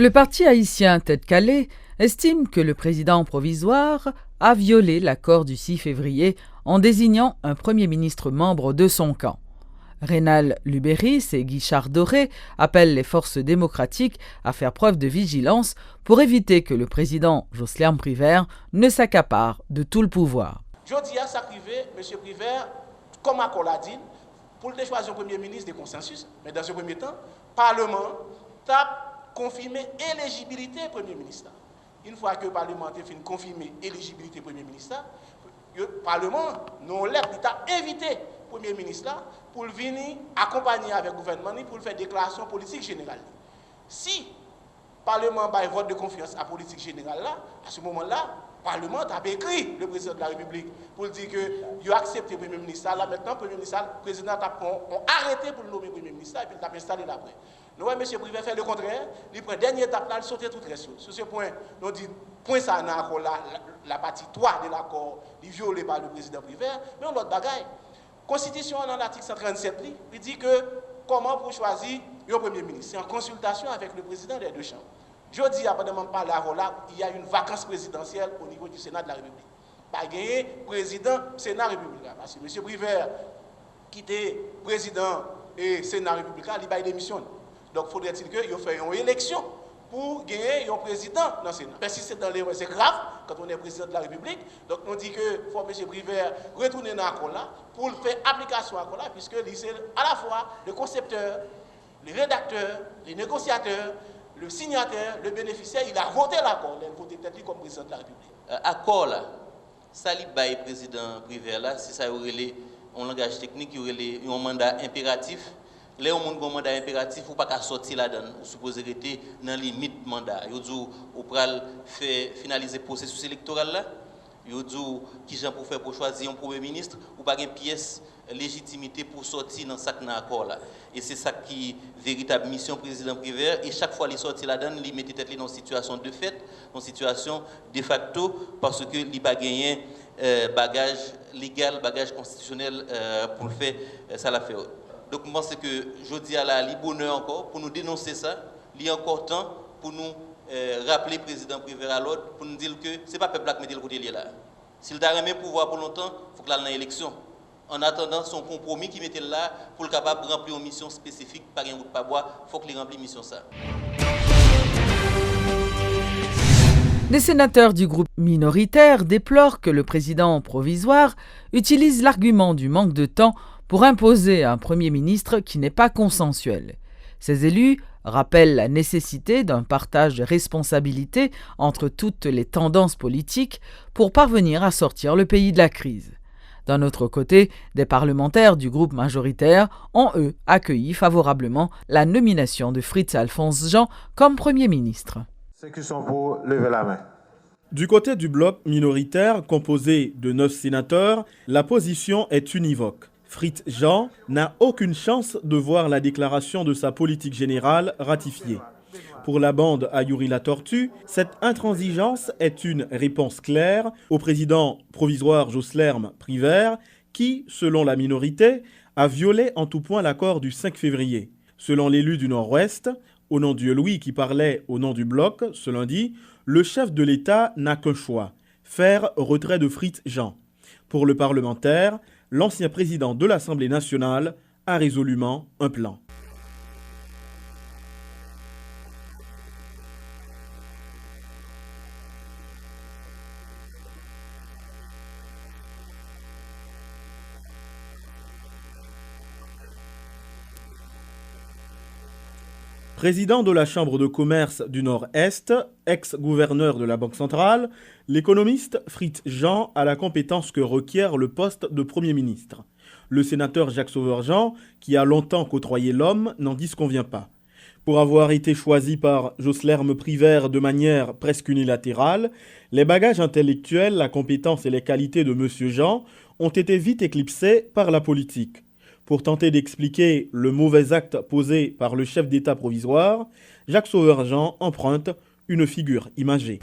Le parti haïtien Tête Calée estime que le président provisoire a violé l'accord du 6 février en désignant un premier ministre membre de son camp. Rénal Lubéris et Guichard Doré appellent les forces démocratiques à faire preuve de vigilance pour éviter que le président Joslerme Privert ne s'accapare de tout le pouvoir. Je dis à ça privé, M. Privert, comme accord l'a dit, pour le choisir un premier ministre de consensus, mais dans ce premier temps, le Parlement a confirmé l'éligibilité du Premier ministre. Une fois que le Parlement a confirmé l'éligibilité du Premier ministre, le Parlement a invité le Premier ministre pour venir accompagner avec le gouvernement pour faire une déclaration politique générale. Si le Parlement a un vote de confiance à la politique générale, à ce moment-là, le Parlement a écrit le président de la République pour dire qu'il a accepté le Premier ministre. Là, maintenant, le président a arrêté pour le nommer Premier ministre et puis il a installé l'après. Nous, M. Privert fait le contraire. Il prend la dernière étape là, il saute tout le reste. Sur ce point, nous dit point ça dans l'accord là, la partie 3 de l'accord, il est violé par le président Privert. Mais on l'autre bagaille. Constitution dans l'article 137, il dit que comment pour choisir le Premier ministre. C'est en consultation avec le président des deux chambres. Je dis, après de parler là, il y a une vacance présidentielle au niveau du Sénat de la République. Pas gagné président Sénat républicain. Parce que M. Privert, qui était président et Sénat républicain, il a démissionné. Donc, faudrait-il qu'il fasse une élection pour gagner un président dans le Sénat. Mais si c'est dans les c'est grave, quand on est président de la République, donc on dit que faut M. Privert retourner dans l'accord là pour faire application à l'accord là, puisque c'est à la fois le concepteur, le rédacteur, le négociateur, le signataire, le bénéficiaire, il a voté l'accord, il a voté peut-être comme président de la République. Accord là, ça li bail président Privert là, si ça aurait un langage technique, il y aurait un mandat impératif. Là, on a un mandat impératif, ou pas qu'à sortir là-dedans, ou supposé être dans la limite mandat. Vous dites, vous pouvez finaliser le processus électoral là. Vous dites, qui j'en pour faire pour choisir un premier ministre, ou pas une pièce légitimité pour sortir dans ce accord là. Et c'est ça qui est véritable mission président Privert. Et chaque fois qu'il sort là-dedans, il met tête dans une situation de fait, dans une situation de facto, parce que il n'a pas gagné bagage légal, bagage constitutionnel pour le faire, ça l'a fait. Donc, je pense que je dis à la bonheur encore pour nous dénoncer ça. Il y a encore temps pour nous rappeler le président Privert à l'ordre, pour nous dire que ce n'est pas le peuple qui met le côté là. S'il a remis le pouvoir pour longtemps, il faut qu'il aille dans l'élection. En attendant son compromis qui mettait là pour le capable de remplir une mission spécifique par un route pas bois, il faut qu'il remplisse une mission ça. Les sénateurs du groupe minoritaire déplorent que le président provisoire utilise l'argument du manque de temps pour imposer un Premier ministre qui n'est pas consensuel. Ces élus rappellent la nécessité d'un partage de responsabilités entre toutes les tendances politiques pour parvenir à sortir le pays de la crise. D'un autre côté, des parlementaires du groupe majoritaire ont, eux, accueilli favorablement la nomination de Fritz-Alphonse Jean comme Premier ministre. Ceux qui sont pour, levez la main. Du côté du bloc minoritaire, composé de 9 sénateurs, la position est univoque. Fritz Jean n'a aucune chance de voir la déclaration de sa politique générale ratifiée. Pour la bande Ayuri la Tortue, cette intransigeance est une réponse claire au président provisoire Joslerme Privert qui, selon la minorité, a violé en tout point l'accord du 5 février. Selon l'élu du Nord-Ouest, au nom de Louis qui parlait au nom du bloc ce lundi, le chef de l'État n'a qu'un choix, faire retrait de Fritz Jean. Pour le parlementaire, l'ancien président de l'Assemblée nationale a résolument un plan. Président de la Chambre de commerce du Nord-Est, ex-gouverneur de la Banque centrale, l'économiste Fritz Jean a la compétence que requiert le poste de Premier ministre. Le sénateur Jacques Sauveur-Jean, qui a longtemps côtoyé l'homme, n'en disconvient pas. Pour avoir été choisi par Joslerme Privert de manière presque unilatérale, les bagages intellectuels, la compétence et les qualités de M. Jean ont été vite éclipsés par la politique. Pour tenter d'expliquer le mauvais acte posé par le chef d'État provisoire, Jacques Sauveur-Jean emprunte une figure imagée.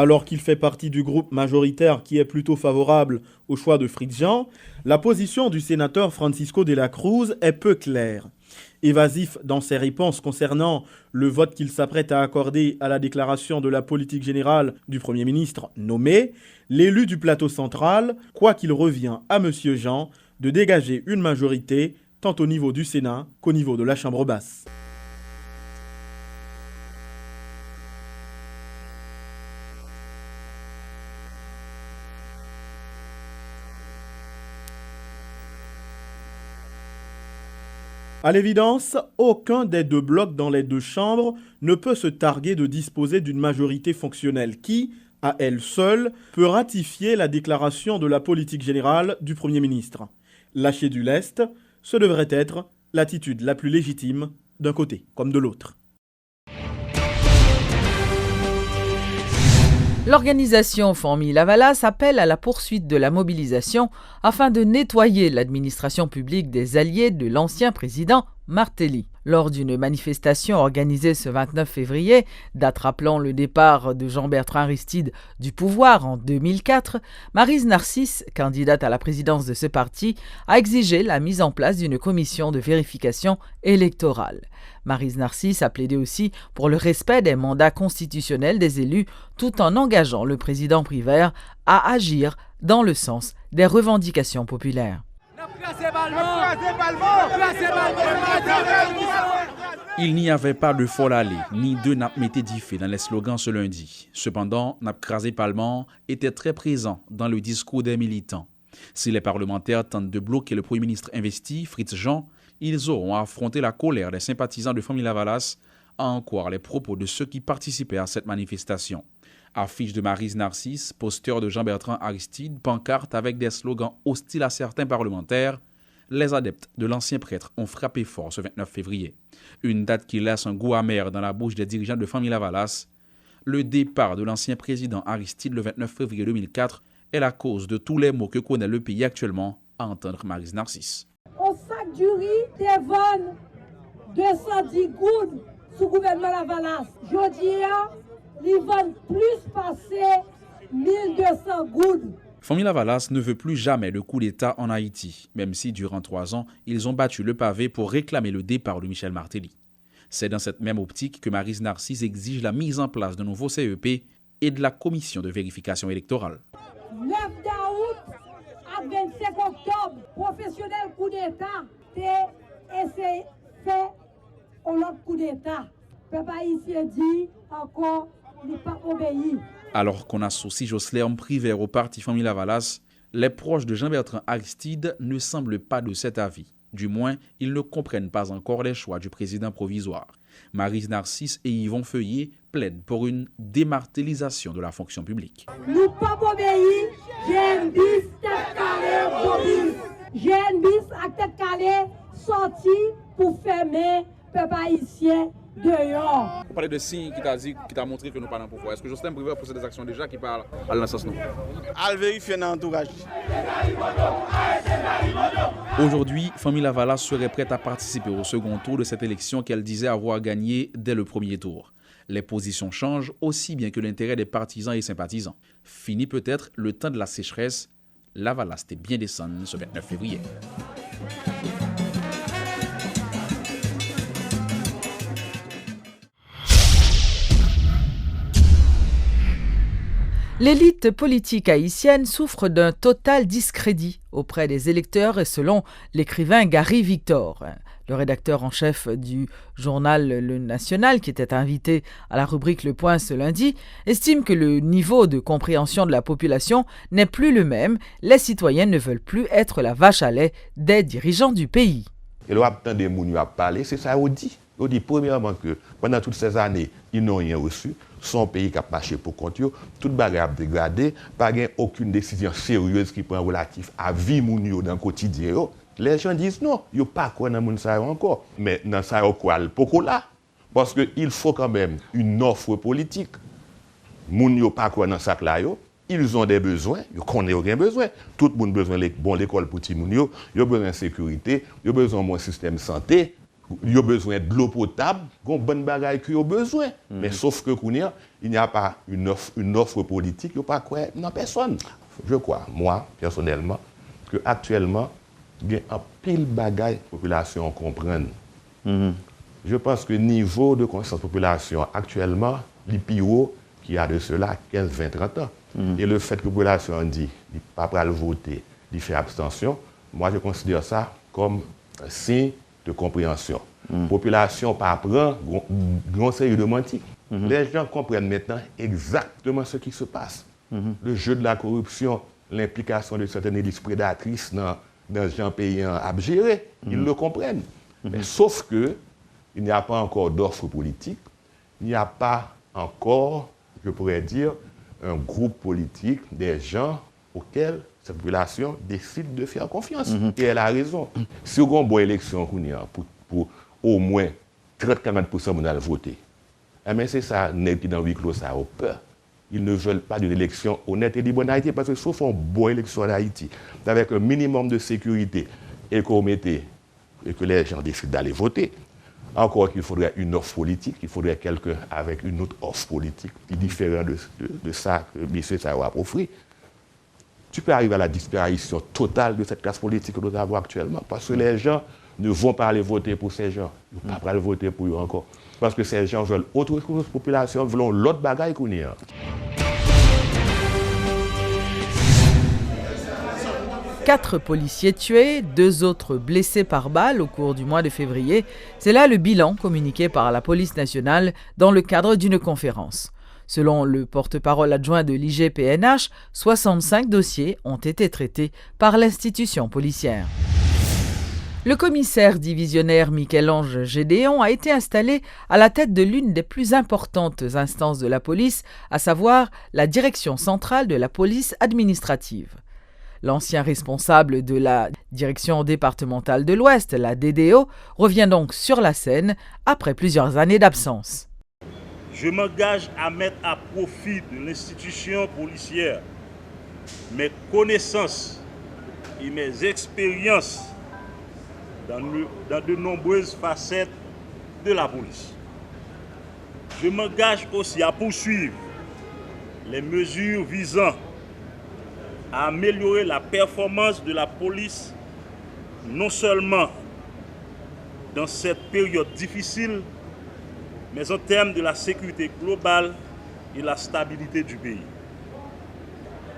Alors qu'il fait partie du groupe majoritaire qui est plutôt favorable au choix de Fritz Jean, la position du sénateur Francisco de la Cruz est peu claire. Évasif dans ses réponses concernant le vote qu'il s'apprête à accorder à la déclaration de la politique générale du Premier ministre nommé, l'élu du plateau central croit qu'il revient à M. Jean de dégager une majorité tant au niveau du Sénat qu'au niveau de la Chambre basse. À l'évidence, aucun des deux blocs dans les deux chambres ne peut se targuer de disposer d'une majorité fonctionnelle qui, à elle seule, peut ratifier la déclaration de la politique générale du Premier ministre. Lâcher du lest, ce devrait être l'attitude la plus légitime d'un côté comme de l'autre. L'organisation Famille Lavalas appelle à la poursuite de la mobilisation afin de nettoyer l'administration publique des alliés de l'ancien président Martelly. Lors d'une manifestation organisée ce 29 février, date rappelant le départ de Jean-Bertrand Aristide du pouvoir en 2004, Maryse Narcisse, candidate à la présidence de ce parti, a exigé la mise en place d'une commission de vérification électorale. Maryse Narcisse a plaidé aussi pour le respect des mandats constitutionnels des élus, tout en engageant le président Privert à agir dans le sens des revendications populaires. Il n'y avait pas de folle allée, ni de nappe métédifé dans les slogans ce lundi. Cependant, nappe crasé Parlement était très présent dans le discours des militants. Si les parlementaires tentent de bloquer le Premier ministre investi, Fritz Jean, ils auront à affronter la colère des sympathisants de Famille Lavalas, à en croire les propos de ceux qui participaient à cette manifestation. Affiche de Maryse Narcisse, poster de Jean-Bertrand Aristide, pancarte avec des slogans hostiles à certains parlementaires, les adeptes de l'ancien prêtre ont frappé fort ce 29 février. Une date qui laisse un goût amer dans la bouche des dirigeants de Famille Lavalas. Le départ de l'ancien président Aristide le 29 février 2004 est la cause de tous les maux que connaît le pays actuellement, à entendre Maryse Narcisse. Au sac du riz, des vannes 210 gouttes sous gouvernement Lavalas. Jodi, ils vendent plus passer 1200 gouttes. Famille Lavalas ne veut plus jamais le coup d'État en Haïti, même si durant 3 ans, ils ont battu le pavé pour réclamer le départ de Michel Martelly. C'est dans cette même optique que Maryse Narcisse exige la mise en place d'un nouveau CEP et de la commission de vérification électorale. 9 août à 25 octobre, professionnel coup d'État, essayé fait un autre coup d'État. Peuple haïtien dit encore, il n'est pas obéi. Alors qu'on associe Jocelyn Privert au parti Famille Lavalas, les proches de Jean-Bertrand Aristide ne semblent pas de cet avis. Du moins, ils ne comprennent pas encore les choix du président provisoire. Maryse Narcisse et Yvon Feuillet plaident pour une démartellisation de la fonction publique. Nous pas obéi, j'ai un bis tête calée, Bobis. J'ai un bis à tête calée sorti pour fermer peuple haïtien dehors. On parle de signes qui t'a dit, qui t'a montré que nous parlons pour pouvoir. Est-ce que Jocelyn Privert possède des actions déjà qui parlent à l'insens non? À vérifier dans l'entourage. Aujourd'hui, Famille Lavalas serait prête à participer au second tour de cette élection qu'elle disait avoir gagné dès le premier tour. Les positions changent aussi bien que l'intérêt des partisans et sympathisants. Fini peut-être le temps de la sécheresse. Lavalas était bien descendu ce 29 février. L'élite politique haïtienne souffre d'un total discrédit auprès des électeurs et selon l'écrivain Gary Victor. Le rédacteur en chef du journal Le National, qui était invité à la rubrique Le Point ce lundi, estime que le niveau de compréhension de la population n'est plus le même. Les citoyens ne veulent plus être la vache à lait des dirigeants du pays. Et là, tant de gens à parler, c'est ça qu'on dit. On dit premièrement que pendant toutes ces années, ils n'ont rien reçu. Son pays qui a marché pour compte, toute bagarre a dégradé, pas aucune décision sérieuse qui prend relatif à vie moun dans le quotidien. Les gens disent non, il n'y a pas quoi dans le monde encore. Mais dans ça, quoi, pourquoi là? Parce qu'il faut quand même une offre politique. Moun yo pas quoi dans ça là, ils ont des besoins, ils connaissent aucun besoin. Tout le monde a besoin de bonne école pour les gens, ils ont besoin de sécurité, ils ont besoin de bon système de santé. ils ont besoin de l'eau potable, ils ont bonne bagaille qu'ils ont besoin. Mais sauf que il n'y a pas une offre politique, il n'y a pas quoi, non, personne. Je crois, moi, personnellement, qu'actuellement, il y a un pile bagaille population comprenne. Je pense que le niveau de conscience de la population actuellement, les plus haut qu'il y a de cela 15, 20, 30 ans. Et le fait que la population dit qu'il ne pas le voter, il fait abstention, moi je considère ça comme un signe de compréhension. La population pas prend grand série de mentis. Les gens comprennent maintenant exactement ce qui se passe. Le jeu de la corruption, l'implication de certaines élites prédatrices dans un pays à gérer, ils le comprennent. Mais sauf que il n'y a pas encore d'offre politique, il n'y a pas encore, je pourrais dire, un groupe politique, des gens auxquels cette population décide de faire confiance. Et elle a raison. Si on a une bonne élection pour au moins 30-40% de voter, mais c'est ça, qui dans huis clos, ça a peur. Ils ne veulent pas d'une élection honnête et libre en Haïti, parce que sauf une bonne élection en Haïti, avec un minimum de sécurité et que les gens décident d'aller voter, encore qu'il faudrait une offre politique, il faudrait quelqu'un avec une autre offre politique qui est différente de ça que M. Sawa a offert. Tu peux arriver à la disparition totale de cette classe politique que nous avons actuellement, parce que les gens ne vont pas aller voter pour ces gens. Ils ne vont pas aller voter pour eux encore. Parce que ces gens veulent autre chose, la population veulent l'autre bagaille qu'on y a. Quatre policiers tués, 2 autres blessés par balle au cours du mois de février. C'est là le bilan communiqué par la police nationale dans le cadre d'une conférence. Selon le porte-parole adjoint de l'IGPNH, 65 dossiers ont été traités par l'institution policière. Le commissaire divisionnaire Michel-Ange Gédéon a été installé à la tête de l'une des plus importantes instances de la police, à savoir la Direction centrale de la police administrative. L'ancien responsable de la Direction départementale de l'Ouest, la DDO, revient donc sur la scène après plusieurs années d'absence. Je m'engage à mettre à profit de l'institution policière mes connaissances et mes expériences dans de nombreuses facettes de la police. Je m'engage aussi à poursuivre les mesures visant à améliorer la performance de la police, non seulement dans cette période difficile, mais en termes de la sécurité globale et la stabilité du pays.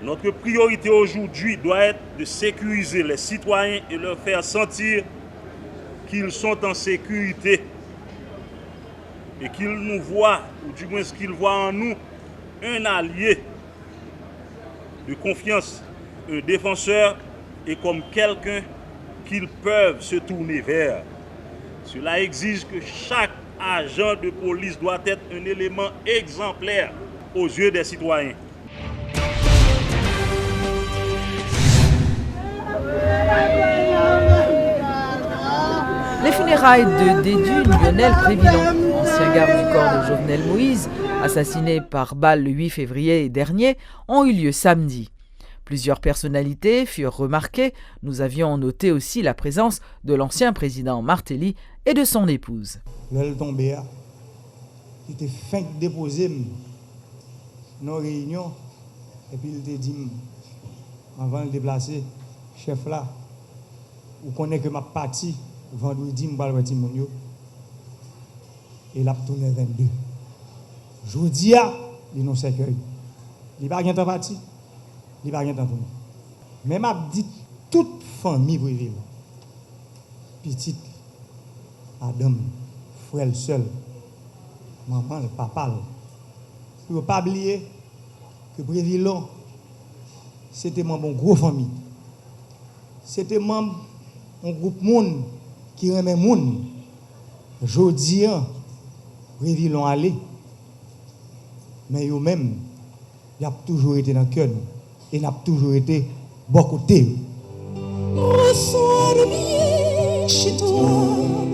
Notre priorité aujourd'hui doit être de sécuriser les citoyens et leur faire sentir qu'ils sont en sécurité et qu'ils nous voient, ou du moins qu'ils voient en nous, un allié de confiance, un défenseur et comme quelqu'un qu'ils peuvent se tourner vers. Cela exige que chaque agent de police doit être un élément exemplaire aux yeux des citoyens. Les funérailles de Dédu Lionel Prévillon, ancien garde du corps de Jovenel Moïse, assassiné par balle le 8 février dernier, ont eu lieu samedi. Plusieurs personnalités furent remarquées. Nous avions noté aussi la présence de l'ancien président Martelly et de son épouse. L'elle tombée, il était fin de déposer nos réunions et puis il était dit avant de déplacer, chef là, vous connaissez que ma partie vendredi, je vais le petit mounio et il a tourné 22. Je vous dis, il nous sécurise. Il n'y a pas de parti. Il n'y a pas de temps pour nous. Mais m'a dit toute famille privée, petite, madame, frère seul, maman, le papa, pour ne pas oublier que Prévillon, c'était membre d'une grosse famille. C'était membre d'un groupe monde qui aimait monde. Je dis, Prévillon allé, mais eux-mêmes, il a toujours été dans le cœur. Et n'a toujours été bon côté. Ressors bien chez toi.